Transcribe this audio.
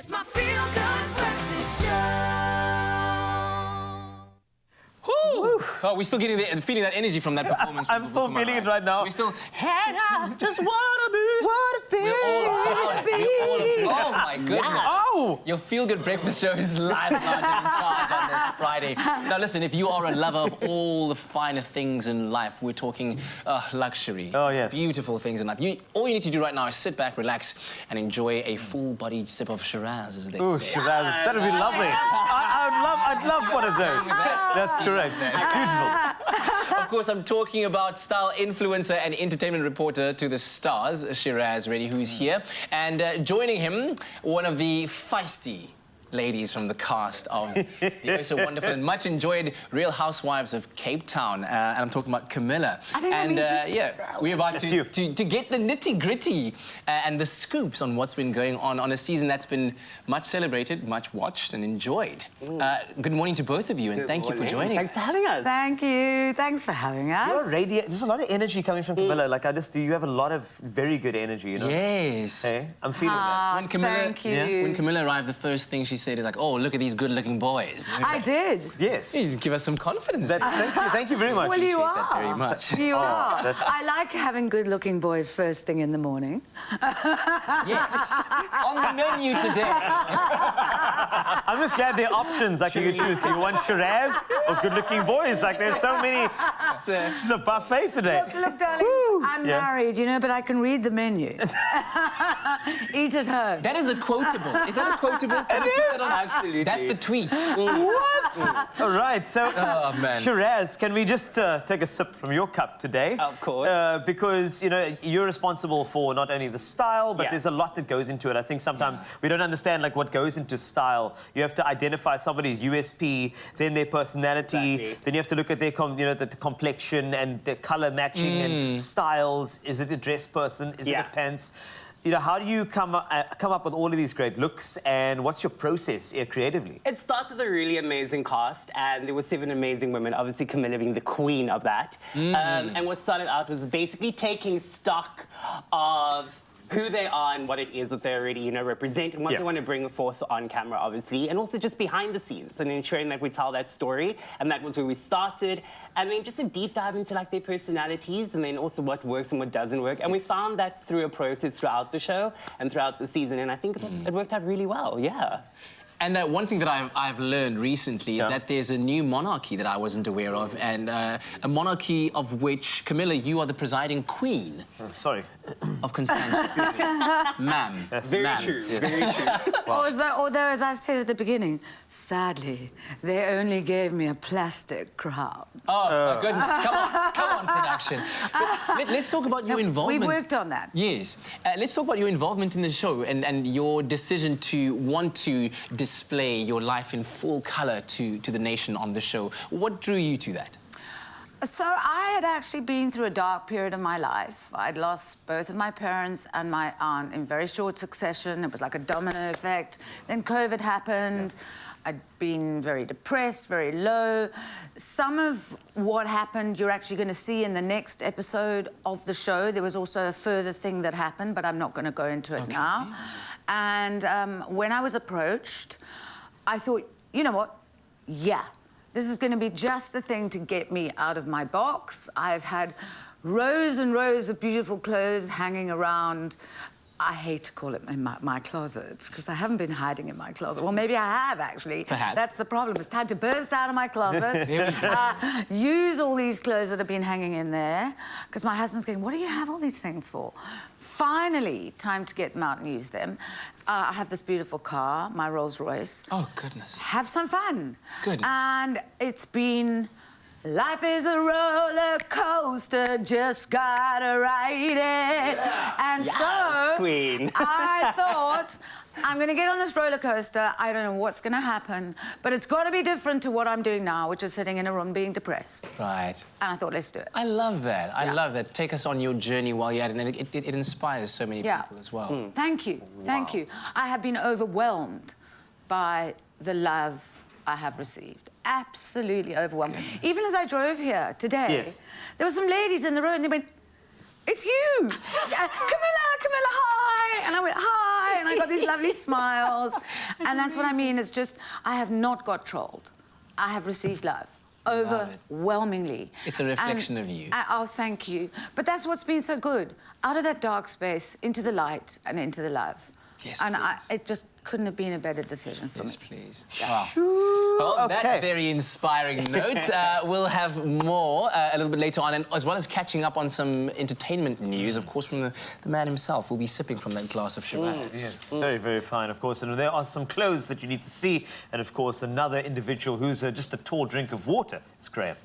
It's my feel-good breakfast show. Woo. Oh, we're still getting feeling that energy from that performance. I'm still feeling it right now. We're still, hey, I just wanna be. Oh my goodness. Oh! Your feel-good breakfast show is live and large and in charge on this Friday. Now listen, if you are a lover of all the finer things in life, we're talking luxury. Oh, just yes. beautiful things in life. All you need to do right now is sit back, relax, and enjoy a full-bodied sip of Shiraz, as they Ooh, say. Shiraz, that'd be lovely. I'd love one of those. That's correct. Beautiful. Of course, I'm talking about style influencer and entertainment reporter to the stars, Shiraz Reddy, who's here. And joining him, one of the feisty ladies from the cast of the oh so wonderful and much enjoyed Real Housewives of Cape Town. And I'm talking about Camilla. I think and yeah, we're about That's to get the nitty-gritty and the scoops on what's been going on a season that's been much celebrated, much watched and enjoyed. Good morning to both of you, and thank you for joining Thanks for having us. Thank you. Thanks for having us. You're radiant. There's a lot of energy coming from Camilla. Like, you have a lot of very good energy, you know? Yes. Hey, I'm feeling that. When Camilla, thank you. When Camilla arrived, the first thing she said is like, "Oh, look at these good-looking boys." I did. Yes. You give us some confidence. Thank you very much. Well, you Appreciate that are. very much. You are. that's- I like having good-looking boys first thing in the morning. Yes. On the menu today. I'm just glad there are options. Like, you can choose. Do you want Shiraz or good-looking boys? Like, there's so many. This is a buffet today. Look, darling, I'm married, you know, but I can read the menu. Eat at home. That is a quotable. Is that a quotable? It is. Absolutely. That's the tweet. What? All right, so Oh, man. Shiraz, can we just take a sip from your cup today? Of course. Because, you know, you're responsible for not only the style, but Yeah. there's a lot that goes into it. I think sometimes we don't understand, like, what goes into style. You have to identify somebody's USP, then their personality, Exactly. then you have to look at their, the complexion and the color matching and styles. Is it a dress person? Is it Yeah. a pants? You know, how do you come up with all of these great looks, and what's your process creatively? It starts with a really amazing cast, and there were 7 amazing women, obviously Camilla being the queen of that. And what started out was basically taking stock of who they are and what it is that they already, you know, represent and what they want to bring forth on camera, obviously, and also just behind the scenes and ensuring that we tell that story. And that was where we started. And then just a deep dive into, like, their personalities and then also what works and what doesn't work. And we found that through a process throughout the show and throughout the season. And I think it worked out really well, yeah. And one thing that I've learned recently is that there's a new monarchy that I wasn't aware of, and a monarchy of which, Camilla, you are the presiding queen Sorry. of Constantinople. Ma'am. Very Ma'am. true, very true. Although, as I said at the beginning, sadly, they only gave me a plastic crown. Oh, my goodness. Come on, production. But let's talk about your involvement. We worked on that. Yes. Let's talk about your involvement in the show and your decision to want to display your life in full colour to the nation on the show. What drew you to that? So I had actually been through a dark period of my life. I'd lost both of my parents and my aunt in very short succession. It was like a domino effect. Then COVID happened. I'd been very depressed, very low. Some of what happened you're actually going to see in the next episode of the show. There was also a further thing that happened, but I'm not going to go into it now. And when I was approached, I thought, you know what? Yeah. This is going to be just the thing to get me out of my box. I've had rows and rows of beautiful clothes hanging around. I hate to call it my closet, because I haven't been hiding in my closet. Well, maybe I have, actually. Perhaps. That's the problem. It's time to burst out of my closet, use all these clothes that have been hanging in there, because my husband's going, what do you have all these things for? Finally, time to get them out and use them. I have this beautiful car, my Rolls Royce. Oh, goodness. Have some fun. Goodness. And it's been... Life is a roller coaster, just gotta ride it. And so queen. I thought, I'm gonna get on this roller coaster. I don't know what's gonna happen, but it's gotta be different to what I'm doing now, which is sitting in a room being depressed. Right. And I thought, let's do it. I love that. I love that. Take us on your journey while you're at it, and it inspires so many people as well. Thank you. Thank you. I have been overwhelmed by the love I have received. Absolutely overwhelmed. Even as I drove here today, there were some ladies in the road and they went, it's you! Camilla, hi! And I went, hi! And I got these lovely smiles. And that's what I mean. It's just, I have not got trolled. I have received love. Overwhelmingly. It's a reflection of you. Oh, thank you. But that's what's been so good. Out of that dark space, into the light and into the love. Yes, and please. it just couldn't have been a better decision for Yes, me. please. Yeah. Wow. Well, Okay. that very inspiring note. We'll have more a little bit later on, and as well as catching up on some entertainment news, of course, from the man himself. We'll be sipping from that glass of Shiraz. Yes, very, very fine, of course. And there are some clothes that you need to see. And, of course, another individual who's just a tall drink of water. It's Graham.